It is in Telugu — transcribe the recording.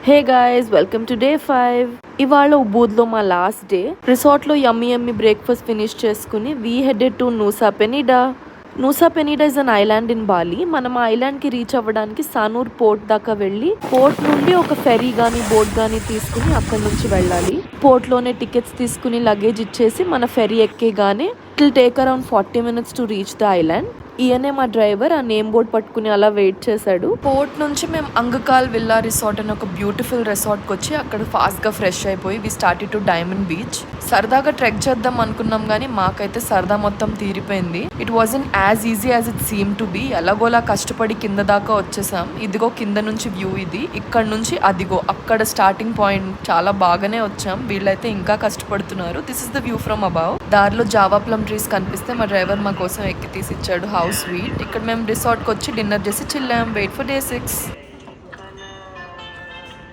Hey guys, welcome to day 5. ఇవాళ ఉబూద్లో మా లాస్ట్ డే. రిసార్ట్లో యమ్మీ బ్రేక్ఫాస్ట్ ఫినిష్ చేసుకుని we headed to Nusa Penida. Nusa Penida is an island in Bali. మనం ఆ ఐలాండ్ కి రీచ్ అవ్వడానికి సానూర్ పోర్ట్ దాకా వెళ్ళి పోర్ట్ నుండి ఒక ఫెరీ గానీ బోట్ గానీ తీసుకుని అక్కడి నుంచి వెళ్ళాలి. పోర్ట్ లోనే టికెట్స్ తీసుకుని లగేజ్ ఇచ్చేసి మన ఫెరీ ఎక్కేగానే it will take around 40 minutes to reach the island. ఈయనే మా డ్రైవర్ ఆ నేమ్ బోర్డ్ పట్టుకుని అలా వెయిట్ చేశాడు. పోర్ట్ నుంచి మేము అంగకాల్ విల్లా రిసార్ట్ అని ఒక బ్యూటిఫుల్ రిసార్ట్కి వచ్చి అక్కడ ఫాస్ట్గా ఫ్రెష్ అయిపోయి we started to Diamond Beach. సరదాగా ట్రెక్ చేద్దాం అనుకున్నాం కానీ మాకైతే సరదా మొత్తం తీరిపోయింది. It wasn't as easy as it seem to be. ఎలాగోలా కష్టపడి కింద దాకా వచ్చేసాం. ఇదిగో కింద నుంచి వ్యూ ఇది. ఇక్కడ నుంచి అదిగో అక్కడ స్టార్టింగ్ పాయింట్. చాలా బాగానే వచ్చాం. వీళ్ళైతే ఇంకా కష్టపడుతున్నారు. This is the view from above. దారిలో జావా ప్లమ్ ట్రీస్ కనిపిస్తే మా డ్రైవర్ మా కోసం ఎక్కి తీసిచ్చాడు. House sweet. ఇక్కడ మేము రిసార్ట్కి వచ్చి డిన్నర్ చేసి చిల్లాం. Wait for day 6.